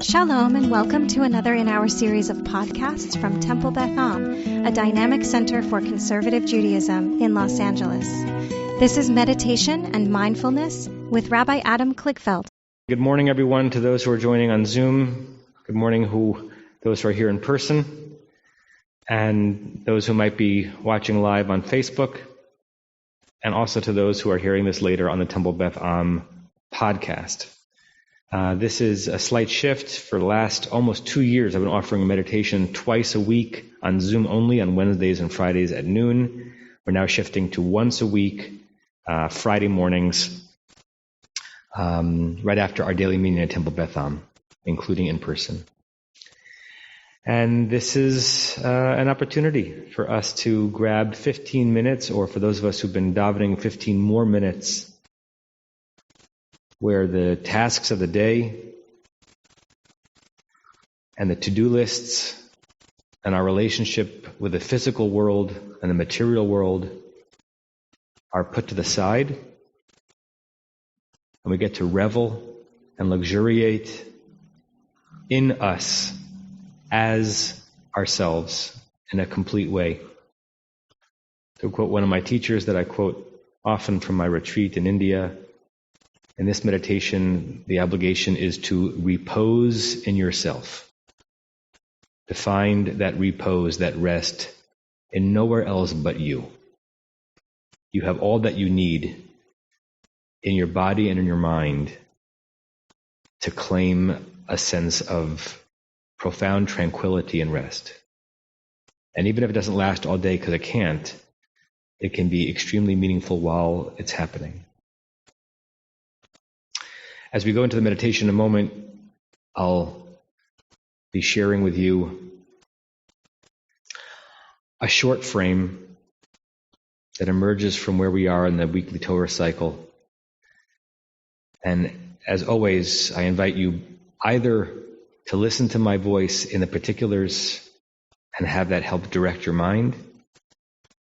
Shalom and welcome to another in our series of podcasts from Temple Beth Am, a dynamic center for conservative Judaism in Los Angeles. This is Meditation and Mindfulness with Rabbi Adam Kligfeld. Good morning, everyone, to those who are joining on Zoom. Good morning those who are here in person, and those who might be watching live on Facebook, and also to those who are hearing this later on the Temple Beth Am podcast. This is a slight shift. For the last almost 2 years, I've been offering meditation twice a week on Zoom only on Wednesdays and Fridays at noon. We're now shifting to once a week, Friday mornings, right after our daily meeting at Temple Beth Am, including in person. And this is an opportunity for us to grab 15 minutes, or for those of us who've been davening, 15 more minutes, where the tasks of the day and the to-do lists and our relationship with the physical world and the material world are put to the side, and we get to revel and luxuriate in us as ourselves in a complete way. To quote one of my teachers that I quote often from my retreat in India, in this meditation, the obligation is to repose in yourself, to find that repose, that rest, in nowhere else but you. You have all that you need in your body and in your mind to claim a sense of profound tranquility and rest. And even if it doesn't last all day, because it can't, it can be extremely meaningful while it's happening. As we go into the meditation in a moment, I'll be sharing with you a short frame that emerges from where we are in the weekly Torah cycle. And as always, I invite you either to listen to my voice in the particulars and have that help direct your mind,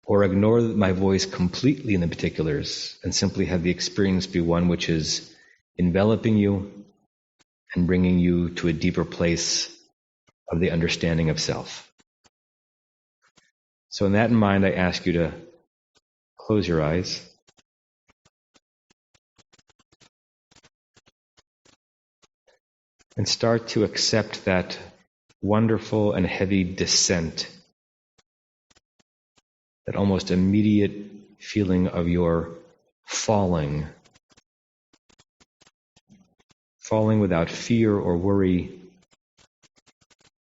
or ignore my voice completely in the particulars and simply have the experience be one which is enveloping you and bringing you to a deeper place of the understanding of self. So in that in mind, I ask you to close your eyes and start to accept that wonderful and heavy descent, that almost immediate feeling of your falling without fear or worry,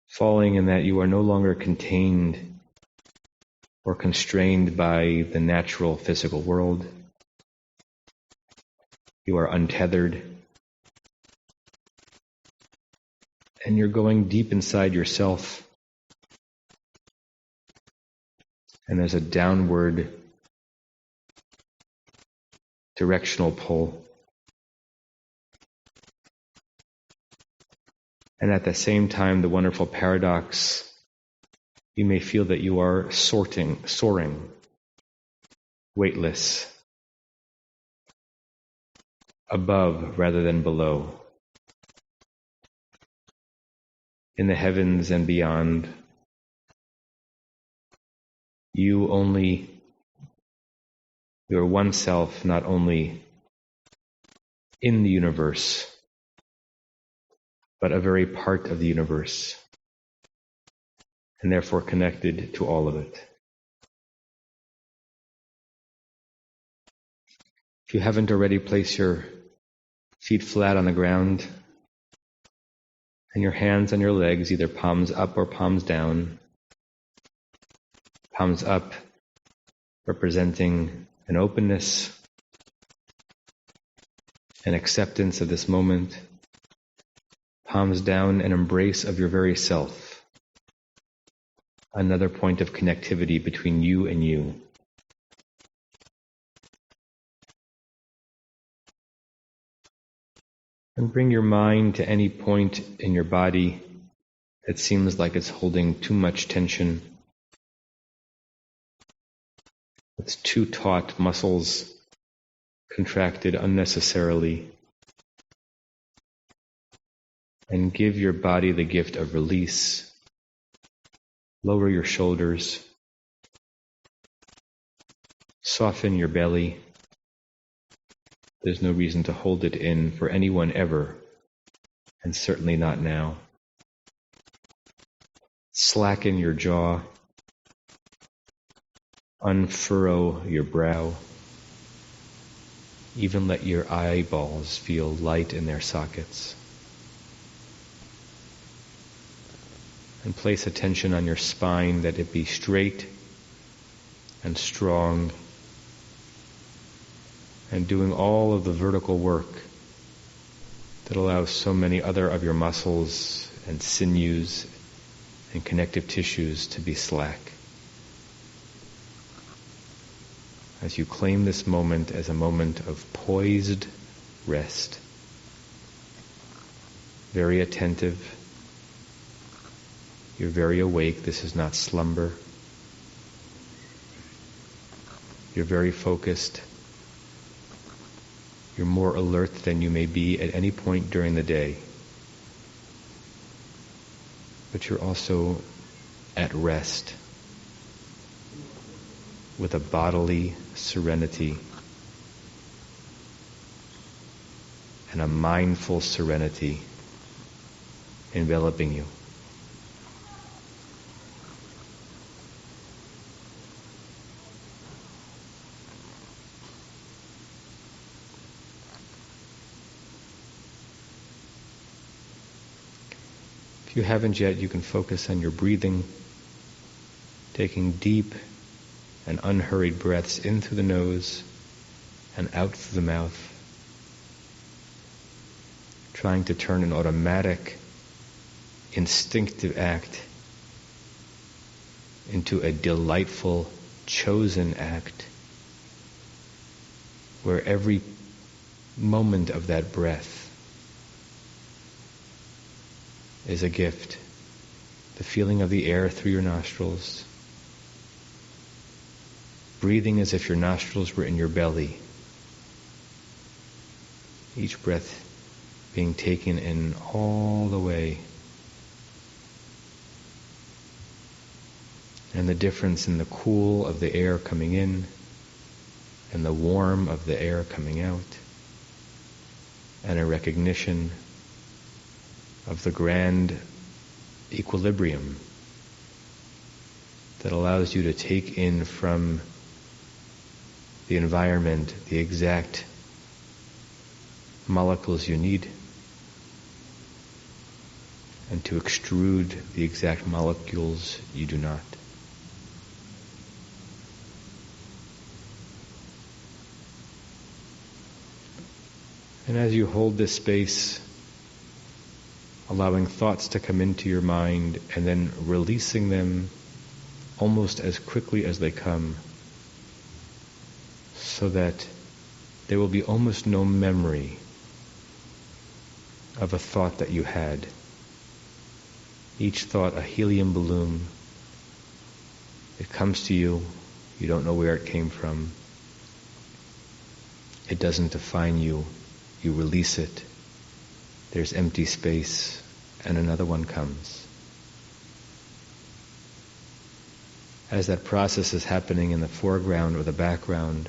falling in that you are no longer contained or constrained by the natural physical world. You are untethered, and you're going deep inside yourself, and there's a downward directional pull. And at the same time, the wonderful paradox, you may feel that you are soaring, weightless, above rather than below, in the heavens and beyond. Your one self, not only in the universe, but a very part of the universe, and therefore connected to all of it. If you haven't already, place your feet flat on the ground and your hands on your legs, either palms up or palms down. Palms up, representing an openness, an acceptance of this moment. Palms down, an embrace of your very self. Another point of connectivity between you and you. And bring your mind to any point in your body that seems like it's holding too much tension. It's too taut, muscles contracted unnecessarily. and give your body the gift of release. Lower your shoulders. Soften your belly. There's no reason to hold it in for anyone ever, and certainly not now. Slacken your jaw. Unfurrow your brow. Even let your eyeballs feel light in their sockets. And place attention on your spine, that it be straight and strong, and doing all of the vertical work that allows so many other of your muscles and sinews and connective tissues to be slack. As you claim this moment as a moment of poised rest, very attentive, you're very awake, this is not slumber. You're very focused. You're more alert than you may be at any point during the day. But you're also at rest with a bodily serenity and a mindful serenity enveloping you. If you haven't yet, you can focus on your breathing, taking deep and unhurried breaths in through the nose and out through the mouth, trying to turn an automatic, instinctive act into a delightful, chosen act, where every moment of that breath is a gift. The feeling of the air through your nostrils, breathing as if your nostrils were in your belly, each breath being taken in all the way, and the difference in the cool of the air coming in and the warm of the air coming out, and a recognition of the grand equilibrium that allows you to take in from the environment the exact molecules you need, and to extrude the exact molecules you do not. And as you hold this space, allowing thoughts to come into your mind and then releasing them almost as quickly as they come, so that there will be almost no memory of a thought that you had. Each thought a helium balloon. It comes to you, you don't know where it came from. It doesn't define you, you release it. There's empty space, and another one comes. As that process is happening in the foreground or the background,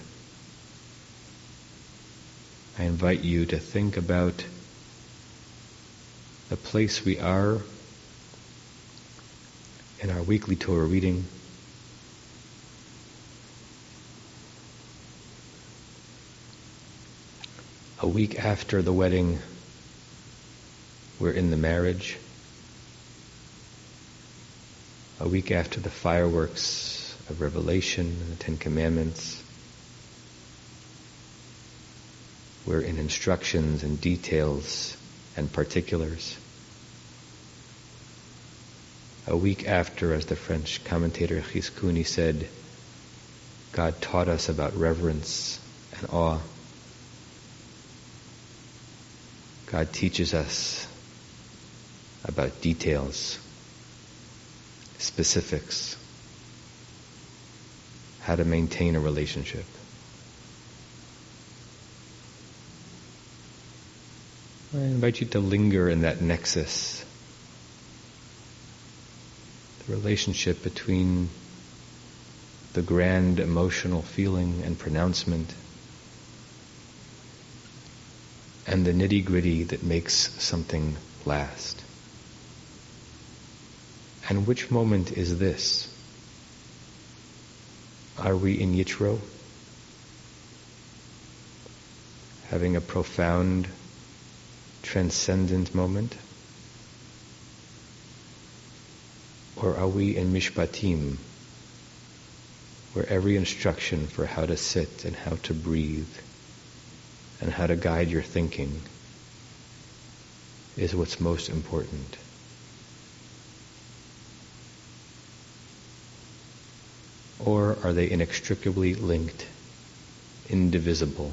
I invite you to think about the place we are in our weekly Torah reading. A week after the wedding, we're in the marriage. A week after the fireworks of Revelation and the Ten Commandments, we're in instructions and details and particulars. A week after, as the French commentator Giscuni said, God taught us about reverence and awe. God teaches us about details, specifics, how to maintain a relationship. I invite you to linger in that nexus, the relationship between the grand emotional feeling and pronouncement and the nitty-gritty that makes something last. And which moment is this? Are we in Yitro, having a profound, transcendent moment? Or are we in Mishpatim, where every instruction for how to sit and how to breathe and how to guide your thinking is what's most important? Or are they inextricably linked, indivisible,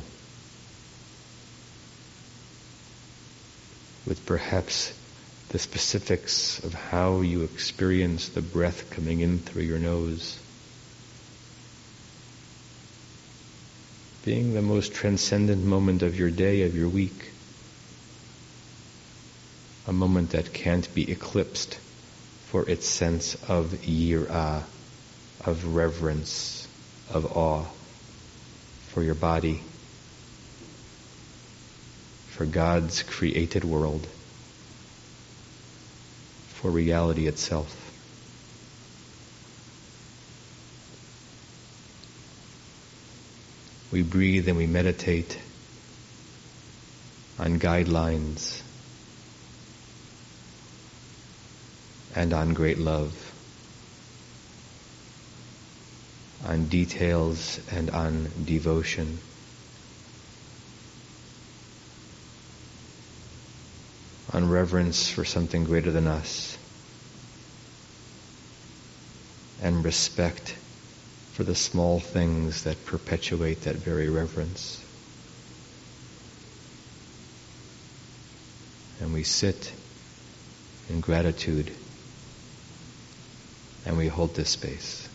with perhaps the specifics of how you experience the breath coming in through your nose being the most transcendent moment of your day, of your week, a moment that can't be eclipsed for its sense of yirah, of reverence, of awe for your body, for God's created world, for reality itself. We breathe and we meditate on guidelines and on great love, on details and on devotion. On reverence for something greater than us, and respect for the small things that perpetuate that very reverence. And we sit in gratitude, and we hold this space.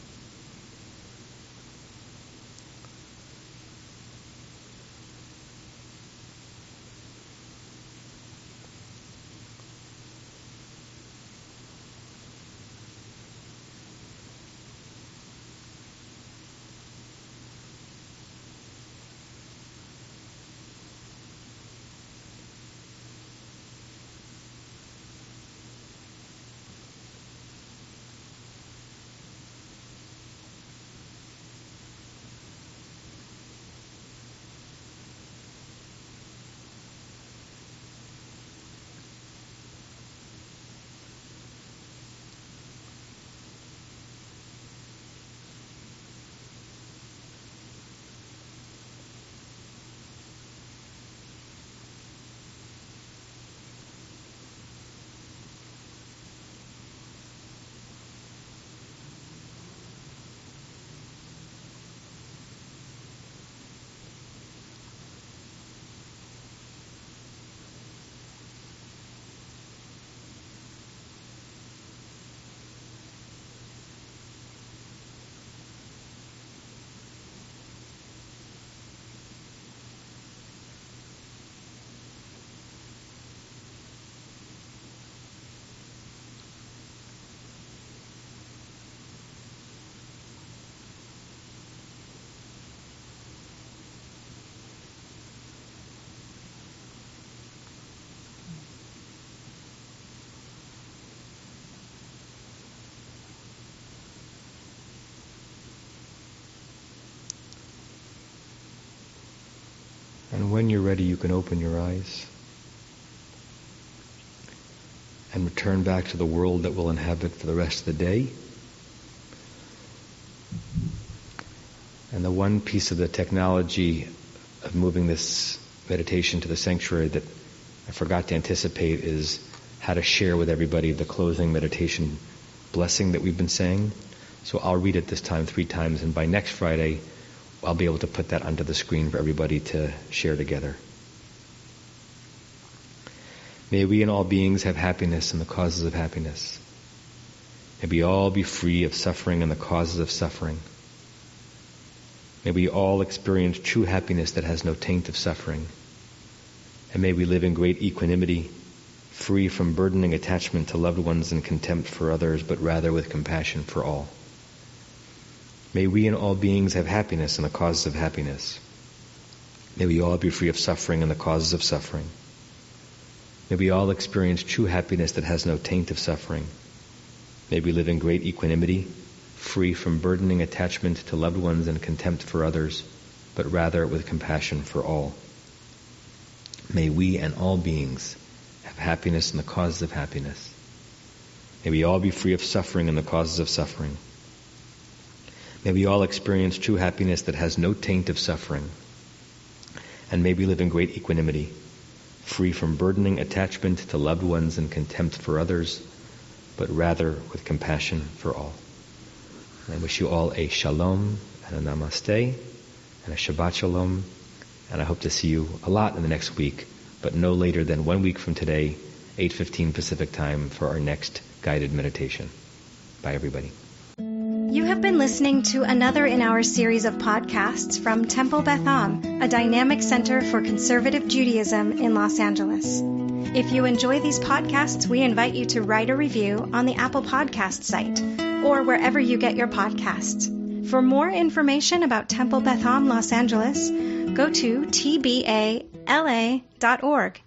And when you're ready, you can open your eyes and return back to the world that we'll inhabit for the rest of the day. And the one piece of the technology of moving this meditation to the sanctuary that I forgot to anticipate is how to share with everybody the closing meditation blessing that we've been saying. So I'll read it this time 3 times, and by next Friday, I'll be able to put that onto the screen for everybody to share together. May we and all beings have happiness and the causes of happiness. May we all be free of suffering and the causes of suffering. May we all experience true happiness that has no taint of suffering. And may we live in great equanimity, free from burdening attachment to loved ones and contempt for others, but rather with compassion for all. May we and all beings have happiness and the causes of happiness. May we all be free of suffering and the causes of suffering. May we all experience true happiness that has no taint of suffering. May we live in great equanimity, free from burdening attachment to loved ones and contempt for others, but rather with compassion for all. May we and all beings have happiness and the causes of happiness. May we all be free of suffering and the causes of suffering. May we all experience true happiness that has no taint of suffering. And may we live in great equanimity, free from burdening attachment to loved ones and contempt for others, but rather with compassion for all. And I wish you all a shalom and a namaste and a Shabbat shalom. And I hope to see you a lot in the next week, but no later than 1 week from today, 8:15 Pacific time, for our next guided meditation. Bye, everybody. You have been listening to another in our series of podcasts from Temple Beth Am, a dynamic center for conservative Judaism in Los Angeles. If you enjoy these podcasts, we invite you to write a review on the Apple Podcast site or wherever you get your podcasts. For more information about Temple Beth Am Los Angeles, go to tbala.org.